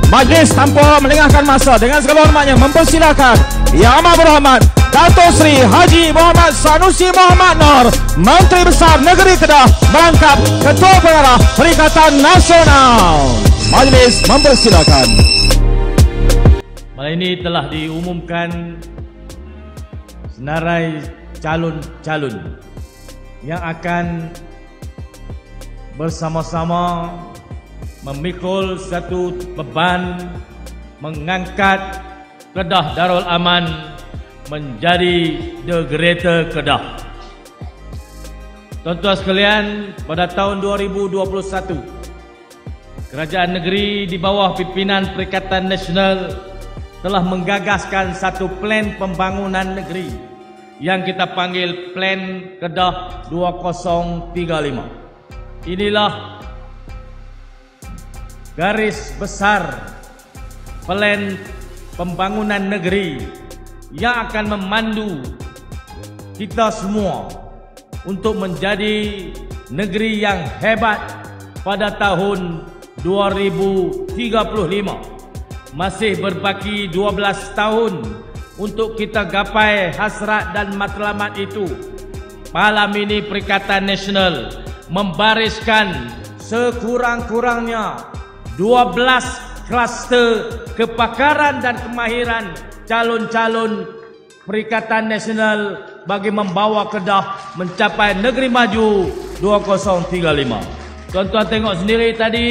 Majlis tanpa melengahkan masa dengan segala hormatnya mempersilakan Yang Amat Berhormat Dato' Sri Haji Muhammad Sanusi Muhammad Nur, Menteri Besar Negeri Kedah, merangkap Ketua Pengarah Perikatan Nasional. Majlis mempersilakan. Malam ini telah diumumkan senarai calon-calon yang akan bersama-sama memikul satu beban mengangkat Kedah Darul Aman menjadi The Greater Kedah. Tuan-tuan sekalian, pada tahun 2021, Kerajaan Negeri di bawah pimpinan Perikatan Nasional telah menggagaskan satu plan pembangunan negeri yang kita panggil Plan Kedah 2035. Inilah garis besar plan pembangunan negeri yang akan memandu kita semua untuk menjadi negeri yang hebat pada tahun 2035. Masih berbaki 12 tahun untuk kita gapai hasrat dan matlamat itu. Malam ini Perikatan Nasional membariskan sekurang-kurangnya 12 kluster kepakaran dan kemahiran calon-calon Perikatan Nasional bagi membawa Kedah mencapai negeri maju 2035. Tuan-tuan tengok sendiri tadi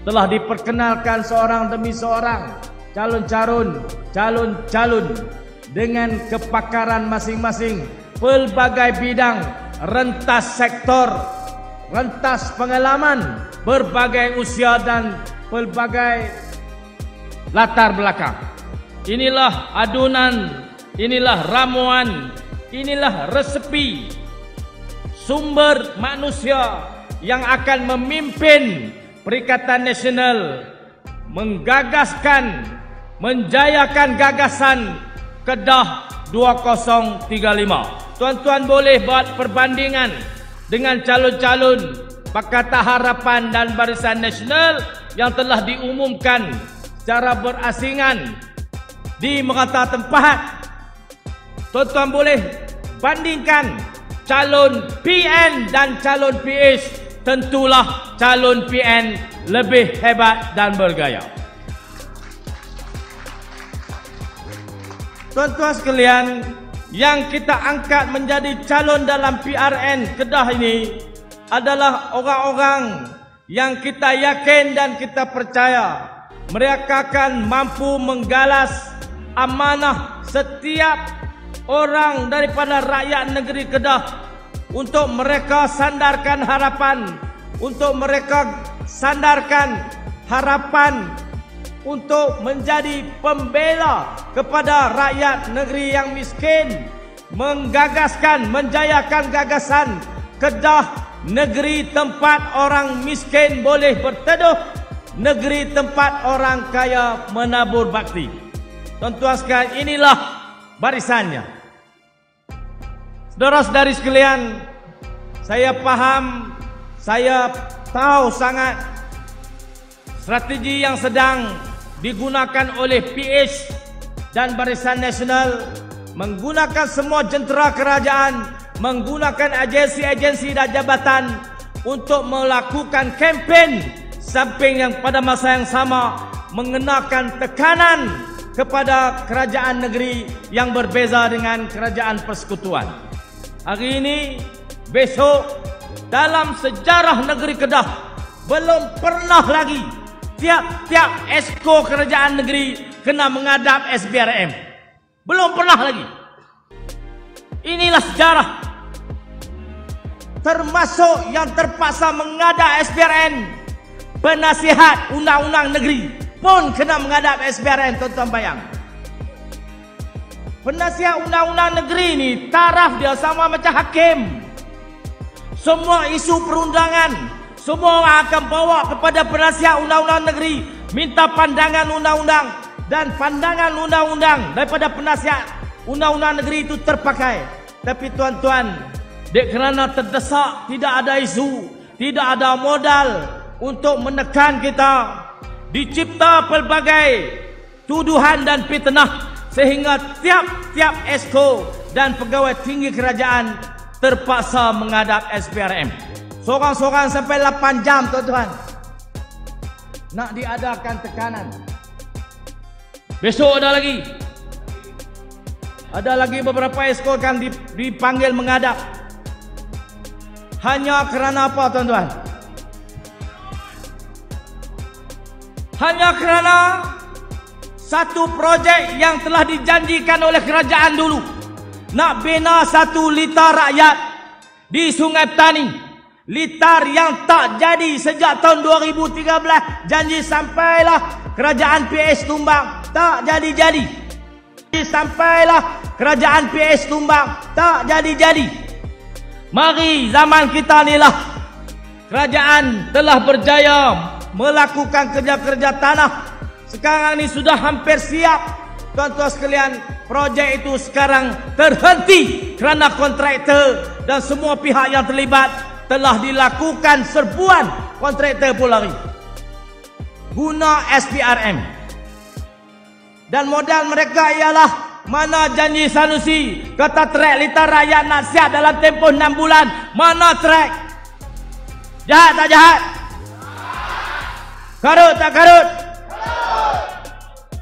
telah diperkenalkan seorang demi seorang calon-calon dengan kepakaran masing-masing, pelbagai bidang, rentas sektor, rentas pengalaman, berbagai usia dan pelbagai latar belakang. Inilah adunan, inilah ramuan, inilah resepi sumber manusia yang akan memimpin Perikatan Nasional menggagaskan, menjayakan gagasan Kedah 2035. Tuan-tuan boleh buat perbandingan dengan calon-calon Pakatan Harapan dan Barisan Nasional yang telah diumumkan secara berasingan di merata tempat. Tuan-tuan boleh bandingkan calon PN dan calon PS. Tentulah calon PN lebih hebat dan bergaya. Tuan-tuan sekalian, yang kita angkat menjadi calon dalam PRN Kedah ini adalah orang-orang yang kita yakin dan kita percaya mereka akan mampu menggalas amanah setiap orang daripada rakyat negeri Kedah untuk mereka sandarkan harapan, untuk mereka sandarkan harapan untuk menjadi pembela kepada rakyat negeri yang miskin, menggagaskan, menjayakan gagasan Kedah, negeri tempat orang miskin boleh berteduh, negeri tempat orang kaya menabur bakti. Tuan-tuan sekalian, inilah barisannya. Saudara-saudari sekalian, saya paham, saya tahu sangat strategi yang sedang digunakan oleh PH dan Barisan Nasional, menggunakan semua jentera kerajaan, menggunakan agensi-agensi dan jabatan untuk melakukan kempen, samping yang pada masa yang sama mengenakan tekanan kepada kerajaan negeri yang berbeza dengan kerajaan persekutuan. Hari ini, besok, dalam sejarah negeri Kedah belum pernah lagi tiap-tiap esko kerajaan negeri kena menghadap SBRM. Belum pernah lagi. Inilah sejarah. Termasuk yang terpaksa menghadap SBRN, penasihat undang-undang negeri pun kena menghadap SBRN. Tuan-tuan bayang. Penasihat undang-undang negeri ni taraf dia sama macam hakim. Semua isu perundangan, semua orang akan bawa kepada penasihat undang-undang negeri, minta pandangan undang-undang, dan pandangan undang-undang daripada penasihat undang-undang negeri itu terpakai. Tapi tuan-tuan, dek kerana terdesak, tidak ada isu, tidak ada modal untuk menekan kita, dicipta pelbagai tuduhan dan fitnah sehingga tiap-tiap esko dan pegawai tinggi kerajaan terpaksa menghadap SPRM. Sorang-sorang sampai 8 jam tuan-tuan. Nak diadakan tekanan. Besok ada lagi. Ada lagi beberapa esko yang dipanggil menghadap. Hanya kerana apa tuan-tuan? Hanya kerana satu projek yang telah dijanjikan oleh kerajaan dulu. Nak bina satu litar rakyat di Sungai Petani. Litar yang tak jadi sejak tahun 2013. Janji sampailah kerajaan PS tumbang. Tak jadi-jadi. Sampailah kerajaan PS tumbang. Tak jadi-jadi. Mari zaman kita ni lah. Kerajaan telah berjaya melakukan kerja-kerja tanah. Sekarang ni sudah hampir siap. Tuan-tuan sekalian, projek itu sekarang terhenti kerana kontraktor dan semua pihak yang terlibat telah dilakukan serbuan kontraktor pun lari. Guna SPRM. Dan modal mereka ialah mana janji Sanusi kata trek litar rakyat nak siap dalam tempoh 6 bulan. Mana trek? Jahat tak jahat? Karut tak karut?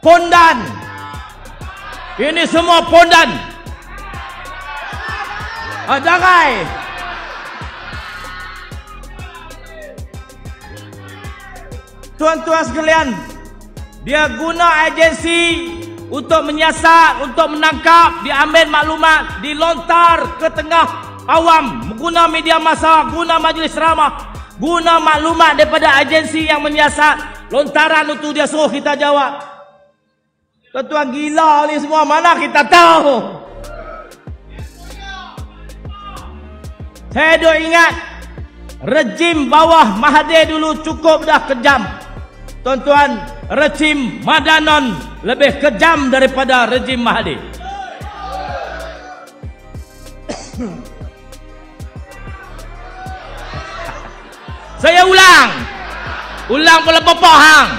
Pondan. Ini semua pondan. Jangan. Tuan-tuan sekalian, dia guna agensi untuk menyiasat, untuk menangkap, diambil maklumat, dilontar ke tengah awam, guna media massa, guna majlis ceramah, guna maklumat daripada agensi yang menyiasat. Lontaran itu dia suruh kita jawab. Tuan-tuan gila ni semua, mana kita tahu. Saya dah ingat rejim bawah Mahathir dulu cukup dah kejam. Tuan-tuan, rejim Madanon lebih kejam daripada rejim Mahathir. Saya ulang pula bapak hang.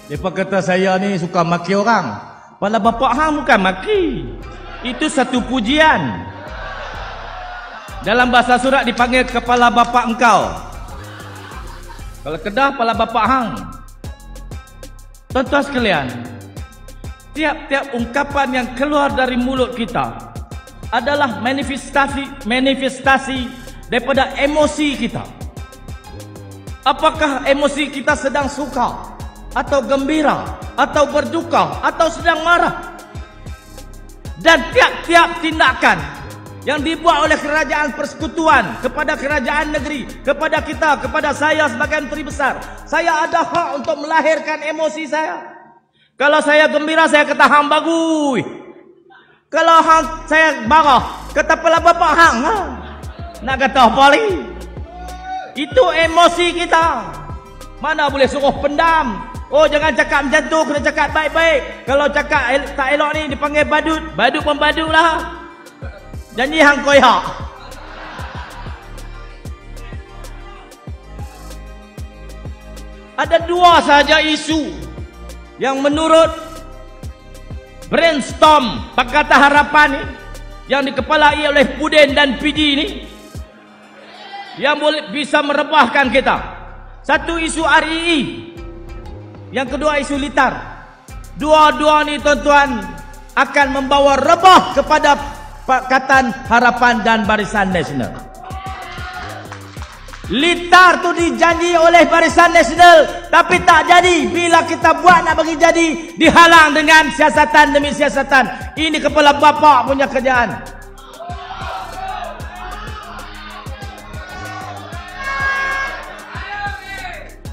Depa kata saya ni suka maki orang. Pala bapak hang bukan maki. Itu satu pujian. Dalam bahasa surat dipanggil kepala bapak engkau. Kalau Kedah kepala bapak hang. Tuan-tuan sekalian, tiap-tiap ungkapan yang keluar dari mulut kita adalah manifestasi daripada emosi kita. Apakah emosi kita sedang suka atau gembira atau berduka atau sedang marah? Dan tiap-tiap tindakan yang dibuat oleh kerajaan persekutuan kepada kerajaan negeri, kepada kita, kepada saya sebagai menteri besar, saya ada hak untuk melahirkan emosi saya. Kalau saya gembira, saya kata hang bagus. Kalau hang saya marah, kata pala bapak hang. Nak kata apa lagi? Itu emosi kita. Mana boleh suruh pendam. Oh, jangan cakap macam tu, kena cakap baik-baik. Kalau cakap tak elok ni dipanggil badut. Badut pun badut lah. Janji hang koyak. Ada dua sahaja isu yang menurut brainstorm Pakatan Harapan ni, yang dikepalai oleh Pudin dan PG ni, yang boleh bisa merebahkan kita. Satu isu REE, yang kedua isu litar. Dua-dua ni tuan-tuan akan membawa rebah kepada Pakatan Harapan dan Barisan Nasional. Litar tu dijanji oleh Barisan Nasional, tapi tak jadi. Bila kita buat nak bagi jadi, dihalang dengan siasatan demi siasatan. Ini kepala bapak punya kerjaan.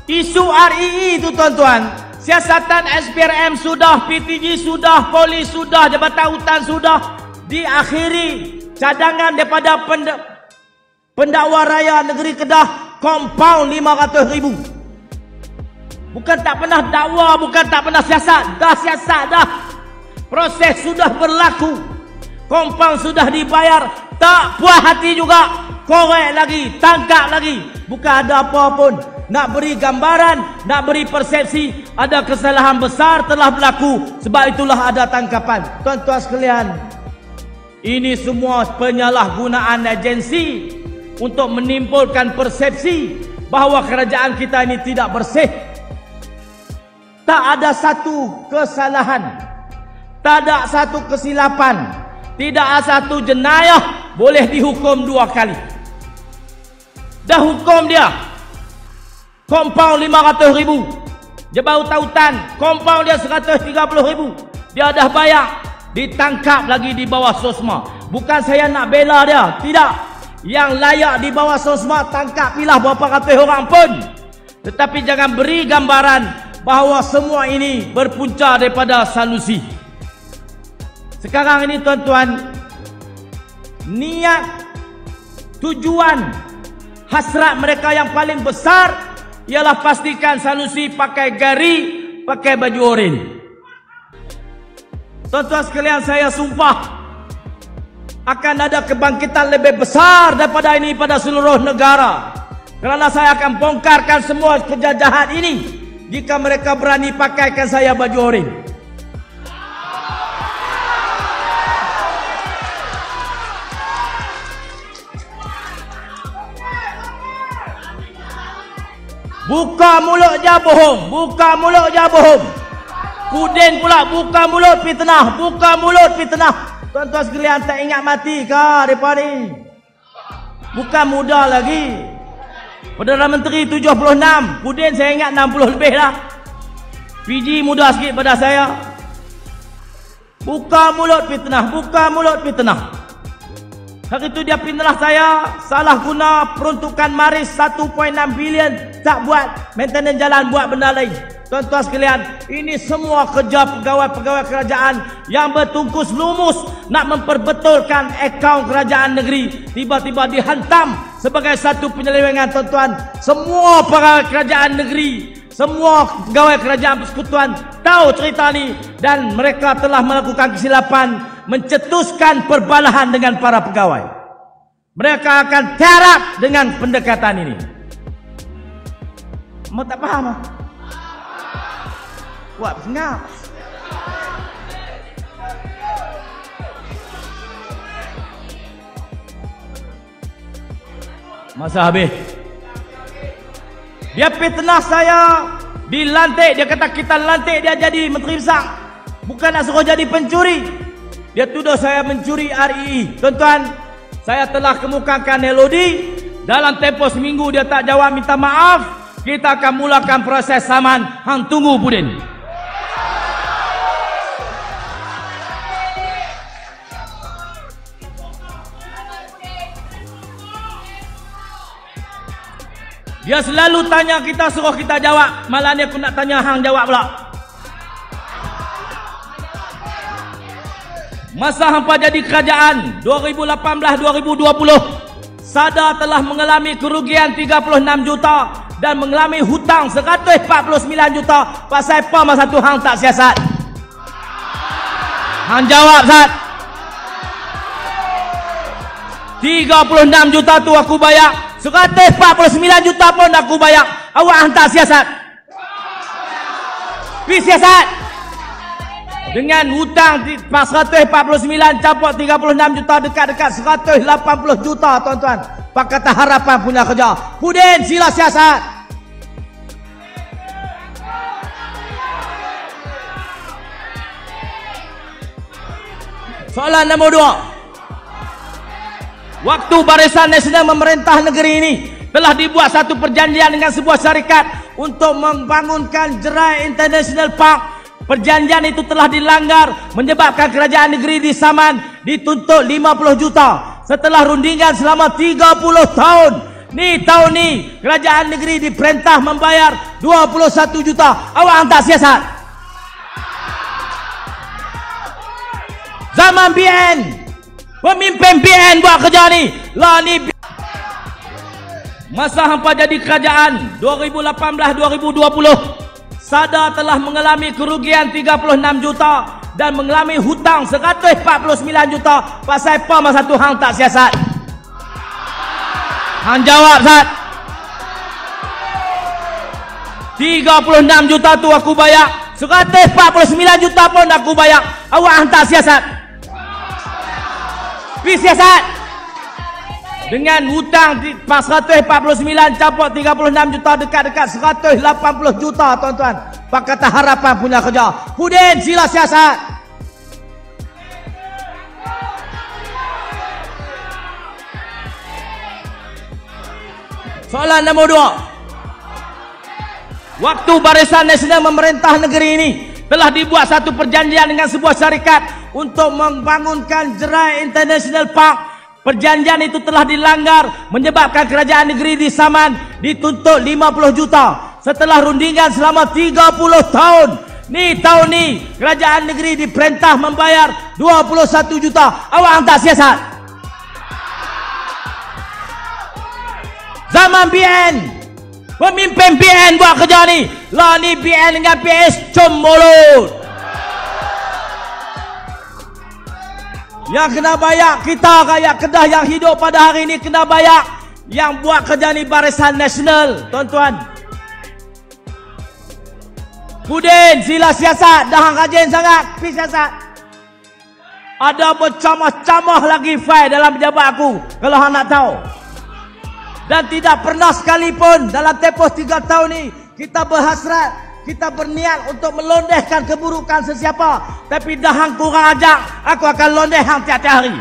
Isu REE itu tuan-tuan, siasatan SPRM sudah, PTG sudah, polis sudah, Jabatan Hutan sudah diakhiri. Cadangan daripada pendakwa raya negeri Kedah, compound 500,000. Bukan tak pernah dakwa, bukan tak pernah siasat. Dah siasat dah. Proses sudah berlaku. Kompaun sudah dibayar, tak puas hati juga, korek lagi, tangkap lagi. Bukan ada apa pun, nak beri gambaran, nak beri persepsi, ada kesalahan besar telah berlaku, sebab itulah ada tangkapan. Tuan-tuan sekalian, ini semua penyalahgunaan agensi untuk menimbulkan persepsi bahawa kerajaan kita ini tidak bersih. Tak ada satu kesalahan, tak ada satu kesilapan, tidak ada satu jenayah boleh dihukum 2 kali. Dah hukum dia kompaun 500,000, Jabatan Tautan kompaun dia 130,000, dia dah bayar, ditangkap lagi di bawah SOSMA. Bukan saya nak bela dia, tidak. Yang layak di bawah SOSMA tangkap pilah berapa ratus orang pun. Tetapi jangan beri gambaran bahawa semua ini berpunca daripada Sanusi. Sekarang ini tuan-tuan, niat, tujuan, hasrat mereka yang paling besar ialah pastikan Sanusi pakai gari, pakai baju oranye. Tuan-tuan sekalian, saya sumpah akan ada kebangkitan lebih besar daripada ini pada seluruh negara. Kerana saya akan bongkarkan semua kejajahan ini jika mereka berani pakaikan saya baju oranye. Buka mulut je bohong, buka mulut je bohong. Pudin pula buka mulut fitnah, buka mulut fitnah. Tuan-tuan sekalian, tak ingat mati ke depa ni? Bukan muda lagi. Perdana Menteri 76, Pudin saya ingat 60 lebih lah. PG muda sikit pada saya. Buka mulut fitnah, buka mulut fitnah. Hari itu dia pindah saya, salah guna peruntukan maris 1.6 bilion, tak buat maintenance jalan, buat benda lain. Tuan-tuan sekalian, ini semua kerja pegawai-pegawai kerajaan yang bertungkus lumus nak memperbetulkan akaun kerajaan negeri, tiba-tiba dihantam sebagai satu penyelewengan. Tuan-tuan, semua pegawai kerajaan negeri, semua pegawai kerajaan persekutuan tahu cerita ni, dan mereka telah melakukan kesilapan mencetuskan perbalahan dengan para pegawai. Mereka akan terap dengan pendekatan ini. Mau tak faham? Buat sengap. Masa habis. Dia fitnah saya, dilantik, dia kata kita lantik dia jadi menteri besar, bukan nak suruh jadi pencuri. Dia tuduh saya mencuri REE. Tuan-tuan, saya telah kemukakan LOD. Dalam tempoh seminggu dia tak jawab minta maaf, kita akan mulakan proses saman. Hang tunggu Pudin. Dia selalu tanya kita, suruh kita jawab. Malah ni aku nak tanya hang jawab pula. Masa hampa jadi kerajaan 2018-2020, SADA telah mengalami kerugian 36 juta dan mengalami hutang 149 juta. Pasal apa masa tu hang tak siasat? Hang jawab, Zat. 36 juta tu aku bayar, 149 juta pun aku bayar. Awak hantar siasat. Pergi siasat. Dengan hutang 149 campur 36 juta, dekat-dekat 180 juta, tuan-tuan. Pakatan Harapan punya kerja. Pudin, sila siasat. Soalan nombor 2. Waktu Barisan Nasional memerintah negeri ini, telah dibuat satu perjanjian dengan sebuah syarikat untuk membangunkan Gerai International Park. Perjanjian itu telah dilanggar, menyebabkan kerajaan negeri di Saman dituntut 50 juta. Setelah rundingan selama 30 tahun, ni tahun ni kerajaan negeri diperintah membayar 21 juta. Awak hantar siasat. Zaman BN, pemimpin BN buat kerja ni. Lah ni masa hampa jadi kerajaan 2018-2020, SADA telah mengalami kerugian 36 juta dan mengalami hutang 149 juta. Pasal apa masa tu hang tak siasat? Hang jawab, Zat. 36 juta tu aku bayar. 149 juta pun aku bayar. Awak hang tak siasat. Pi siasat. Dengan hutang 149 campur 36 juta, dekat-dekat 180 juta, tuan-tuan. Pakatan Harapan punya kerja. Hudin, sila siasat. Soalan nombor 2. Waktu Barisan Nasional memerintah negeri ini, telah dibuat satu perjanjian dengan sebuah syarikat untuk membangunkan Gerai International Park. Perjanjian itu telah dilanggar, menyebabkan kerajaan negeri di Saman dituntut 50 juta. Setelah rundingan selama 30 tahun. Ni tahun ni kerajaan negeri diperintah membayar 21 juta. Awak tak siasat. Zaman BN, pemimpin BN buat kerja ni. Lah ni BN dengan PS cum mulut. Yang kena bayar kita rakyat Kedah yang hidup pada hari ini kena bayar. Yang buat kerja ni Barisan Nasional, tuan-tuan. Hudin, sila siasat. Dah hang rajin sangat, pi siasat. Ada bercamah-camah lagi fail dalam pejabat aku, kalau hang nak tahu. Dan tidak pernah sekalipun dalam tempoh 3 tahun ni kita berhasrat, kita berniat untuk melondehkan keburukan sesiapa. Tapi dah hang kurang ajak, aku akan londeh hang tiap-tiap hari.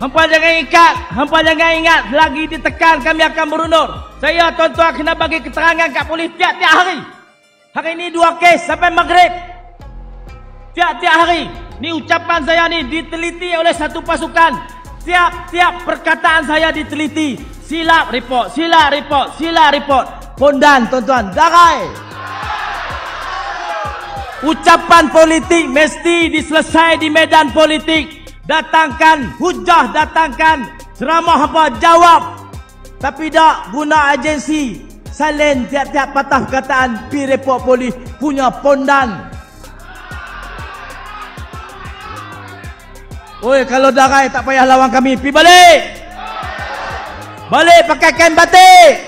Hampa jangan ingat lagi ditekan kami akan berundur. Saya tuan-tuan kena bagi keterangan kat polis tiap-tiap hari. Hari ini 2 kes sampai maghrib. Tiap-tiap hari. Ni ucapan saya ni diteliti oleh satu pasukan. Tiap-tiap perkataan saya diteliti. Silap report, silap report, silap report. Pondan tuan-tuan, darai. Ucapan politik mesti diselesai di medan politik. Datangkan hujah, datangkan ceramah apa, jawab. Tapi tak guna agensi salin tiap-tiap patah perkataan pi report polis punya pondan. Oi, kalau darai tak payah lawan kami, pi balik. Balik pakai kain batik.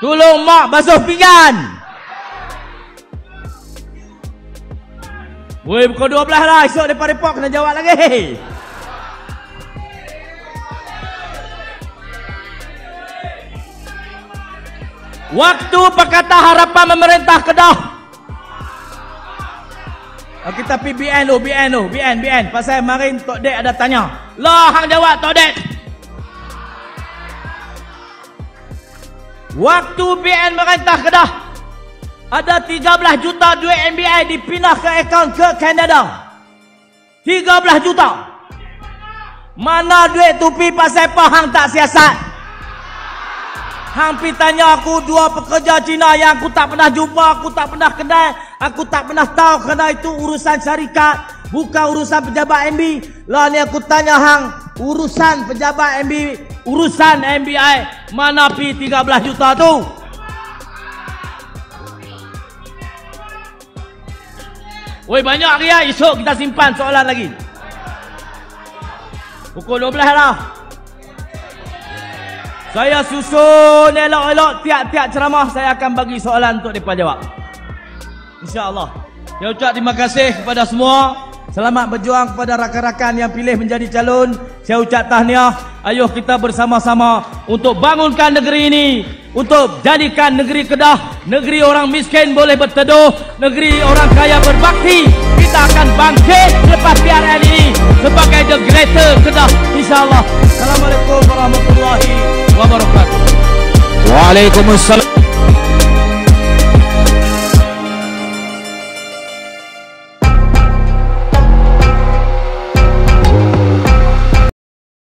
Tolong mak basuh pinggan. Woi, pukul 12 lah. Esok depan report kena jawab lagi. Waktu Pakatan Harapan memerintah Kedah. Kita pergi BN. Pasal kemarin Tok Dek ada tanya. Lah, hang jawab Tok Dek. Waktu BN memerintah Kedah, ada 13 juta duit NBI dipindah ke akaun ke Kanada. 13 juta. Mana duit tu pi pasal apa hang tak siasat? Hang pi tanya aku 2 pekerja Cina yang aku tak pernah jumpa, aku tak pernah kenal, aku tak pernah tahu kerana itu urusan syarikat, bukan urusan pejabat MB. Lah ni aku tanya hang, urusan pejabat MB, urusan NBI, mana pi 13 juta tu? Woi, banyak dia. Esok kita simpan soalan lagi. Pukul 12 lah. Saya susun elok-elok tiap-tiap ceramah saya akan bagi soalan untuk mereka jawab. InsyaAllah. Saya ucap terima kasih kepada semua. Selamat berjuang kepada rakan-rakan yang pilih menjadi calon. Saya ucap tahniah. Ayuh kita bersama-sama untuk bangunkan negeri ini. Untuk jadikan negeri Kedah negeri orang miskin boleh berteduh, negeri orang kaya berbakti. Kita akan bangkit selepas PRN ini sebagai the greater Kedah, insyaAllah. Assalamualaikum warahmatullahi wabarakatuh. Waalaikumsalam.